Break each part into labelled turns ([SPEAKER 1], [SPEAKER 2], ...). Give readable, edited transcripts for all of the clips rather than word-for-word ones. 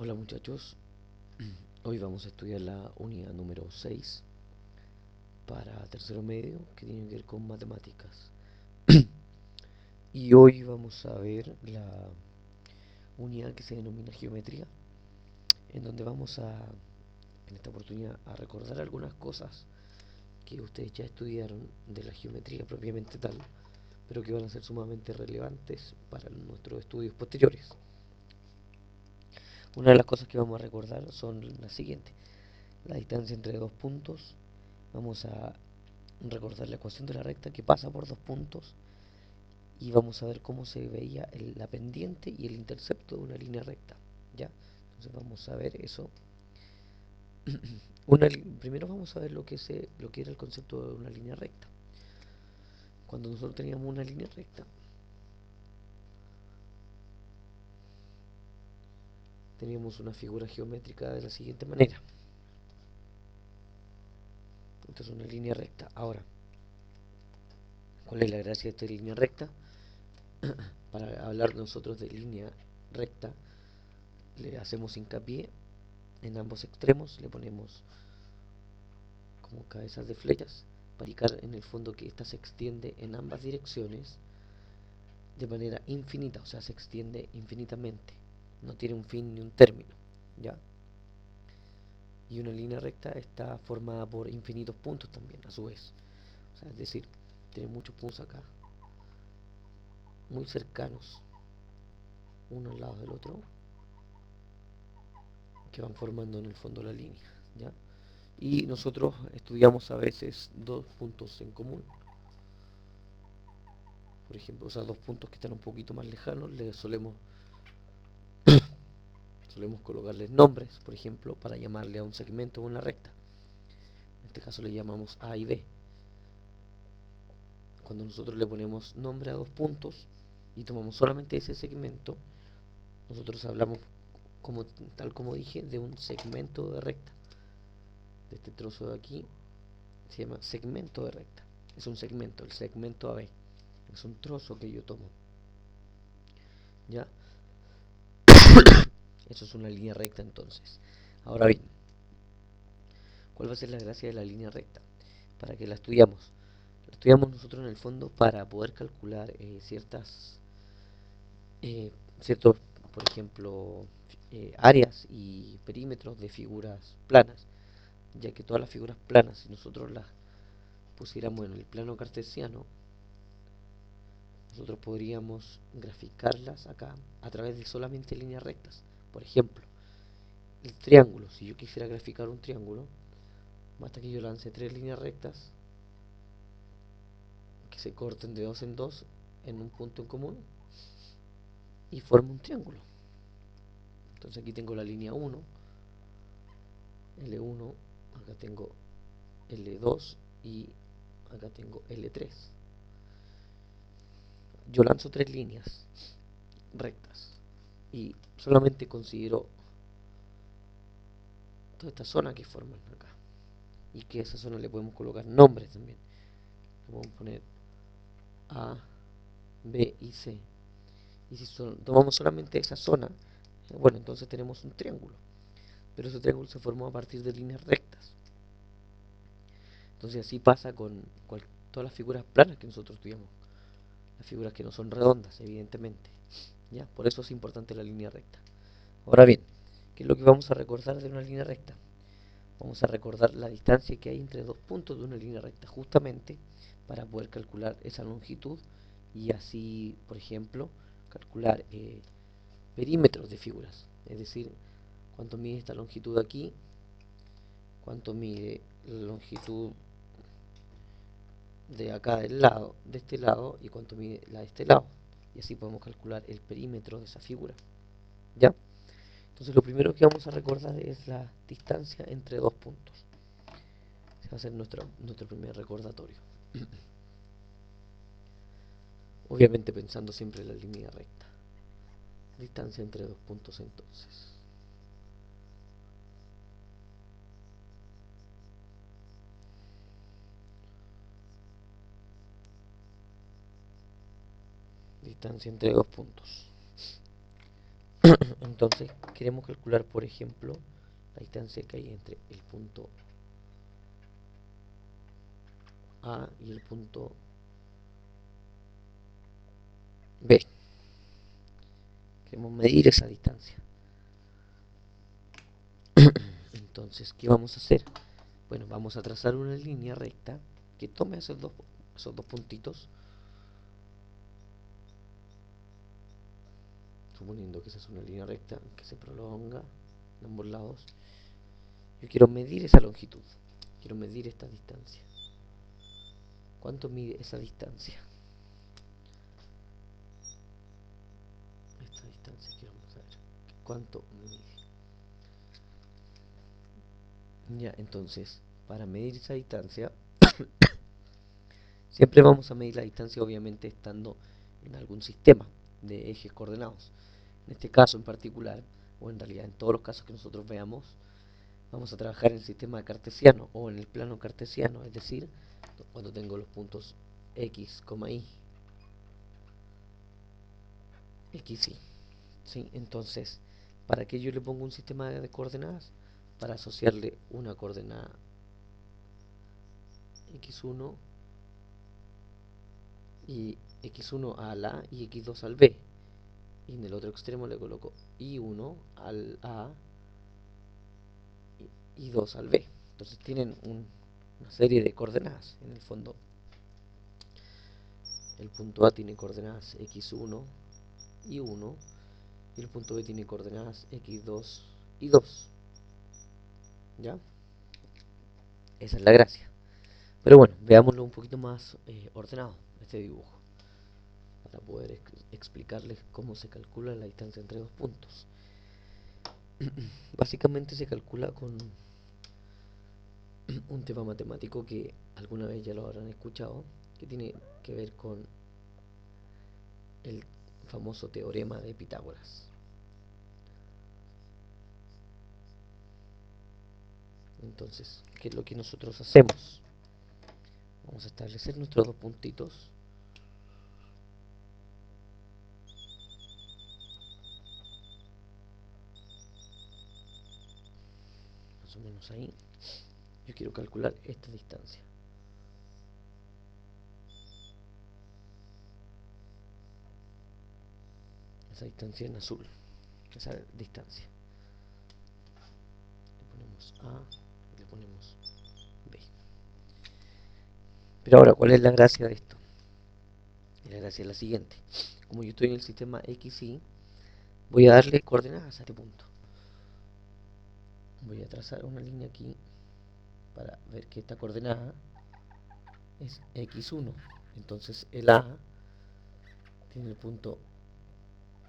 [SPEAKER 1] Hola muchachos, hoy vamos a estudiar la unidad número 6 para tercero medio que tiene que ver con matemáticas. Y hoy vamos a ver la unidad que se denomina geometría, en donde vamos a, en esta oportunidad, a recordar algunas cosas que ustedes ya estudiaron de la geometría propiamente tal, pero que van a ser sumamente relevantes para nuestros estudios posteriores. Una de las cosas que vamos a recordar son las siguientes: la distancia entre dos puntos. Vamos a recordar la ecuación de la recta que pasa por dos puntos y vamos a ver cómo se veía la pendiente y el intercepto de una línea recta. ¿Ya? Entonces vamos a ver eso. Primero vamos a ver lo que era el concepto de una línea recta. Cuando nosotros teníamos una línea recta, teníamos una figura geométrica de la siguiente manera. Esta es una línea recta. Ahora, ¿cuál es la gracia de esta línea recta? Para hablar nosotros de línea recta, le hacemos hincapié en ambos extremos, le ponemos como cabezas de flechas para indicar en el fondo que ésta se extiende en ambas direcciones de manera infinita, o sea, se extiende infinitamente, no tiene un fin ni un término, ¿ya? Y una línea recta está formada por infinitos puntos también, a su vez, o sea, es decir, tiene muchos puntos acá, muy cercanos, uno al lado del otro, que van formando en el fondo la línea, ¿ya? Y nosotros estudiamos a veces dos puntos en común, por ejemplo, o sea, dos puntos que están un poquito más lejanos, solemos colocarles nombres, por ejemplo, para llamarle a un segmento o una recta. En este caso le llamamos A y B. Cuando nosotros le ponemos nombre a dos puntos y tomamos solamente ese segmento, nosotros hablamos, tal como dije, de un segmento de recta. De este trozo de aquí se llama segmento de recta. Es un segmento, el segmento AB. Es un trozo que yo tomo. ¿Ya? Eso es una línea recta entonces. Ahora bien, ¿cuál va a ser la gracia de la línea recta? ¿Para qué la estudiamos? La estudiamos nosotros en el fondo para poder calcular ciertos, por ejemplo, áreas y perímetros de figuras planas, ya que todas las figuras planas, si nosotros las pusiéramos en el plano cartesiano, nosotros podríamos graficarlas acá a través de solamente líneas rectas. Por ejemplo, el triángulo, si yo quisiera graficar un triángulo, basta que yo lance tres líneas rectas que se corten de dos en dos en un punto en común y forma un triángulo. Entonces aquí tengo la línea 1, L1, acá tengo L2 y acá tengo L3. Yo lanzo tres líneas rectas y solamente considero toda esta zona que forman acá, y que a esa zona le podemos colocar nombres también. Le podemos poner A, B y C. Y si tomamos solamente esa zona, bueno, entonces tenemos un triángulo, pero ese triángulo se formó a partir de líneas rectas. Entonces así pasa con todas las figuras planas que nosotros estudiamos, las figuras que no son redondas, evidentemente. ¿Ya? Por eso es importante la línea recta. Ahora bien, ¿qué es lo que vamos a recordar de una línea recta? Vamos a recordar la distancia que hay entre dos puntos de una línea recta, justamente para poder calcular esa longitud y así, por ejemplo, calcular perímetros de figuras, es decir, cuánto mide esta longitud aquí, cuánto mide la longitud de acá del lado, de este lado, y cuánto mide la de este lado. Y así podemos calcular el perímetro de esa figura. ¿Ya? Entonces lo primero que vamos a recordar es la distancia entre dos puntos. Ese va a ser nuestro primer recordatorio. Obviamente pensando siempre en la línea recta. Distancia entre dos puntos entonces. Distancia entre dos puntos. Entonces queremos calcular, por ejemplo, la distancia que hay entre el punto A y el punto B. Queremos medir esa distancia. Entonces, ¿qué vamos a hacer? Bueno, vamos a trazar una línea recta que tome esos dos puntitos, suponiendo que esa es una línea recta que se prolonga de ambos lados. Yo quiero medir esa longitud, quiero medir esta distancia. ¿Cuánto mide esa distancia? Esta distancia quiero saber cuánto mide. Ya, entonces, para medir esa distancia, siempre vamos a medir la distancia obviamente estando en algún sistema de ejes coordenados. En este caso en particular, o en realidad en todos los casos que nosotros veamos, vamos a trabajar en el sistema cartesiano o en el plano cartesiano, es decir, cuando tengo los puntos x, y, x, y. ¿Sí? Entonces, ¿para qué yo le pongo un sistema de coordenadas? Para asociarle una coordenada x1 y x1 al a y x2 al b. Y en el otro extremo le coloco y1 al a y 2 al b. Entonces tienen una serie de coordenadas. En el fondo, el punto A tiene coordenadas x1 y 1 y el punto B tiene coordenadas x2 y 2. ¿Ya? Esa es la gracia. Pero bueno, veámoslo un poquito más ordenado, este dibujo, para poder explicarles cómo se calcula la distancia entre dos puntos. Básicamente se calcula con un tema matemático que alguna vez ya lo habrán escuchado, que tiene que ver con el famoso teorema de Pitágoras. Entonces, ¿qué es lo que nosotros hacemos? Vamos a establecer nuestros dos puntitos. Más o menos ahí. Yo quiero calcular esta distancia. Esa distancia en azul. Esa distancia. Le ponemos A y le ponemos B. Pero ahora, ¿cuál es la gracia de esto? Y la gracia es la siguiente. Como yo estoy en el sistema X, Y, voy a darle coordenadas a este punto. Voy a trazar una línea aquí para ver que esta coordenada es x1. Entonces el A tiene el punto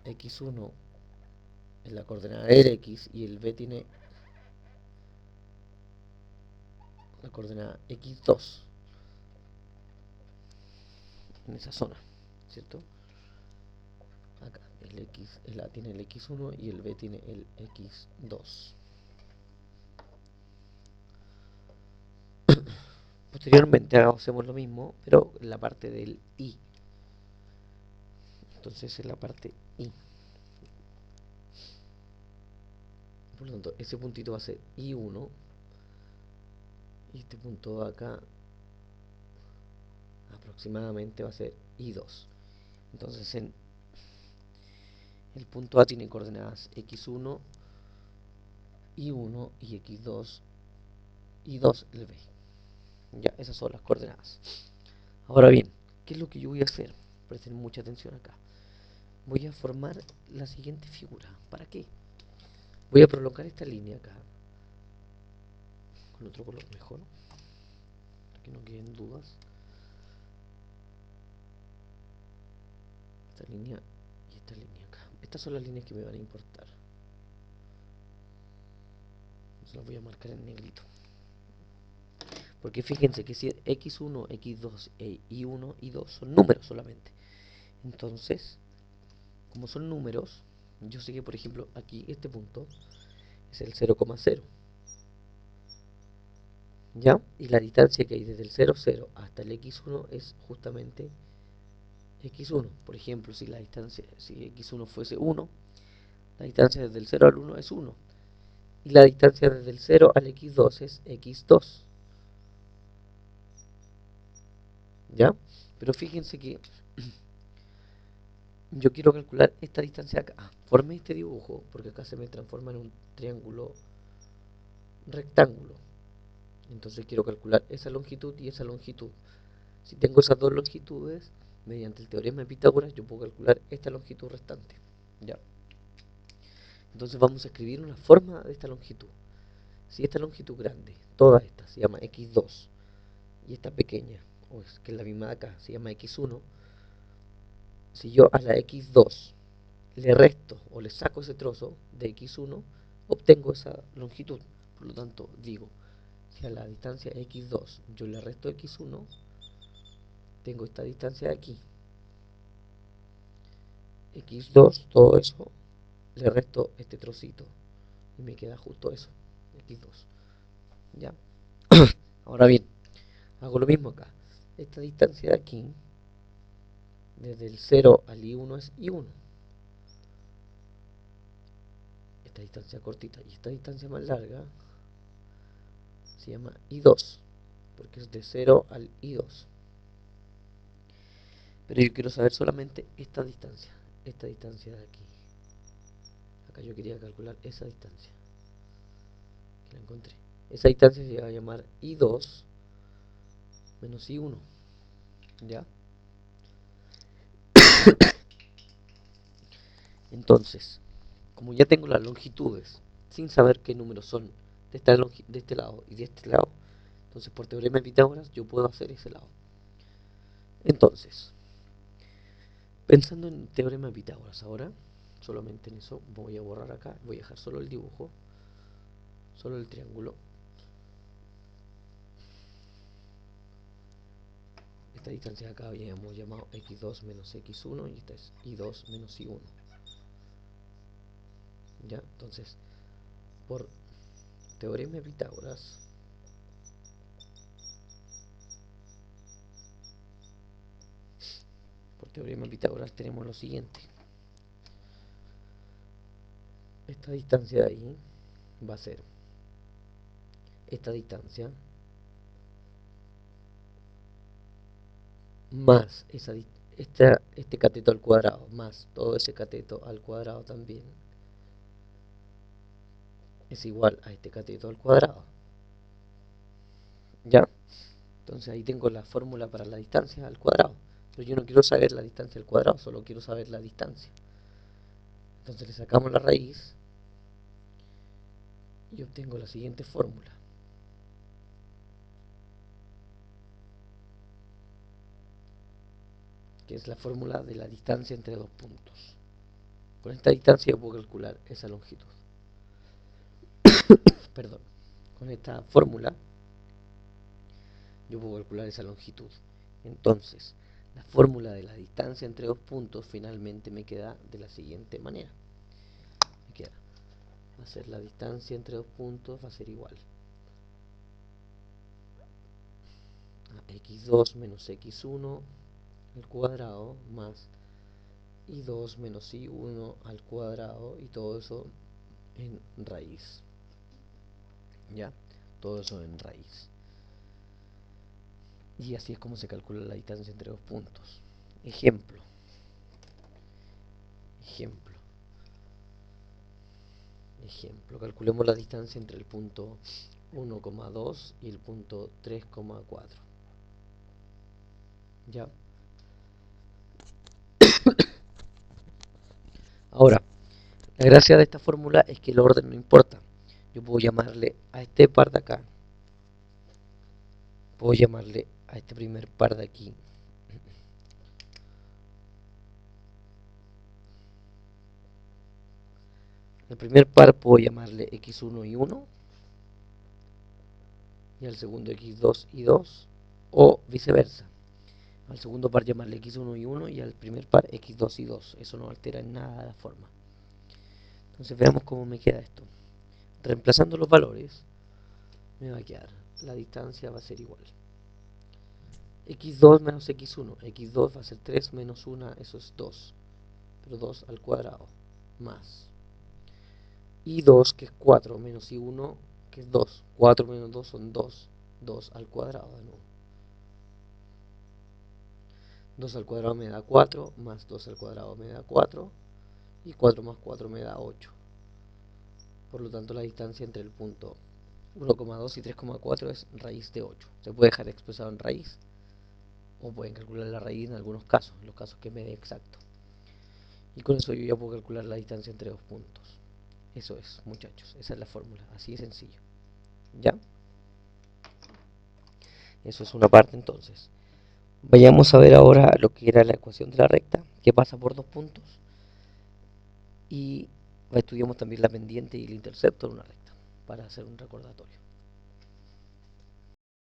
[SPEAKER 1] x1 en la coordenada del x y el B tiene la coordenada x2 en esa zona, ¿cierto? Acá el A tiene el x1 y el B tiene el x2. Posteriormente hacemos lo mismo, pero en la parte del y. Entonces en la parte y. Por lo tanto, ese puntito va a ser I1 y este punto de acá aproximadamente va a ser I2. Entonces el punto A tiene coordenadas x1, I1 y x2, I2 el B. Ya, esas son las coordenadas. Ahora bien, ¿qué es lo que yo voy a hacer? Presten mucha atención acá. Voy a formar la siguiente figura. ¿Para qué? Voy a prolongar esta línea acá con otro color mejor, para que no queden dudas. Esta línea y esta línea acá. Estas son las líneas que me van a importar. Se las voy a marcar en negrito. Porque fíjense que si x1, x2 e y1 y 2 son números solamente. Entonces, como son números, yo sé que por ejemplo aquí este punto es el 0,0. ¿Ya? Y la distancia que hay desde el 0, 0 hasta el x1 es justamente x1. Por ejemplo, si la distancia, si x1 fuese 1, La distancia desde el 0 al 1 es 1. Y la distancia desde el 0 al x2 es x2. ¿Ya? Pero fíjense que yo quiero calcular esta distancia acá. Formé este dibujo porque acá se me transforma en un triángulo rectángulo. Entonces quiero calcular esa longitud y esa longitud. Si tengo esas dos longitudes, mediante el teorema de Pitágoras, yo puedo calcular esta longitud restante. ¿Ya? Entonces vamos a escribir una forma de esta longitud. Si esta longitud grande, toda esta, se llama x2, y esta pequeña, que es la misma de acá, se llama x1, si yo a la x2 le resto o le saco ese trozo de x1, obtengo esa longitud. Por lo tanto, digo, si a la distancia x2 yo le resto x1, tengo esta distancia de aquí. x2, todo eso, le resto este trocito y me queda justo eso, x2. ¿Ya? Ahora bien, hago lo mismo acá. Esta distancia de aquí, desde el 0 al i1 es i1. Esta distancia cortita y esta distancia más larga se llama i2, porque es de 0 al i2. Pero yo quiero saber solamente esta distancia de aquí. Acá yo quería calcular esa distancia, que la encontré. Esa distancia se va a llamar i2 menos i1. ¿Ya? Entonces, como ya tengo las longitudes, sin saber qué números son de este lado y de este lado, entonces por teorema de Pitágoras yo puedo hacer ese lado. Entonces, pensando en el teorema de Pitágoras ahora, solamente en eso voy a borrar acá, voy a dejar solo el dibujo, solo el triángulo. Esta distancia de acá habíamos llamado x2 menos x1 y esta es i2 menos i1. ¿Ya? Entonces, por teorema de Pitágoras, tenemos lo siguiente. Esta distancia de ahí va a ser esta distancia más este cateto al cuadrado, más todo ese cateto al cuadrado también, es igual a este cateto al cuadrado. ¿Ya? Entonces ahí tengo la fórmula para la distancia al cuadrado. Pero yo no quiero saber la distancia al cuadrado, solo quiero saber la distancia. Entonces le sacamos la raíz y obtengo la siguiente fórmula. Que es la fórmula de la distancia entre dos puntos. Con esta distancia yo puedo calcular esa longitud. Perdón. Con esta fórmula yo puedo calcular esa longitud. Entonces, la fórmula de la distancia entre dos puntos finalmente me queda de la siguiente manera. Me queda, va a ser la distancia entre dos puntos, va a ser igual a x2 menos x1 al cuadrado más i2 menos i1 al cuadrado y todo eso en raíz. ¿Ya? Todo eso en raíz. Y así es como se calcula la distancia entre dos puntos. Ejemplo. Calculemos la distancia entre el punto 1,2 y el punto 3,4. ¿Ya? Ahora, la gracia de esta fórmula es que el orden no importa. Yo puedo llamarle a este par de acá, puedo llamarle a este primer par de aquí, al primer par puedo llamarle x1 y 1 y al segundo x2 y 2 o viceversa. Al segundo par llamarle x1 y 1 y al primer par x2 y 2. Eso no altera en nada la forma. Entonces veamos cómo me queda esto. Reemplazando los valores me va a quedar, la distancia va a ser igual x2 menos x1, x2 va a ser 3 menos 1, eso es 2, pero 2 al cuadrado, más y 2, que es 4, menos I1, que es 2. 4 menos 2 son 2. 2 al cuadrado de nuevo. 2 al cuadrado me da 4, más 2 al cuadrado me da 4, y 4 más 4 me da 8. Por lo tanto, la distancia entre el punto 1,2 y 3,4 es raíz de 8. Se puede dejar expresado en raíz, o pueden calcular la raíz en algunos casos, en los casos que me dé exacto. Y con eso yo ya puedo calcular la distancia entre dos puntos. Eso es, muchachos, esa es la fórmula, así de sencillo. ¿Ya? Eso es una parte entonces. Vayamos a ver ahora lo que era la ecuación de la recta, que pasa por dos puntos. Y estudiamos también la pendiente y el intercepto de una recta, para hacer un recordatorio.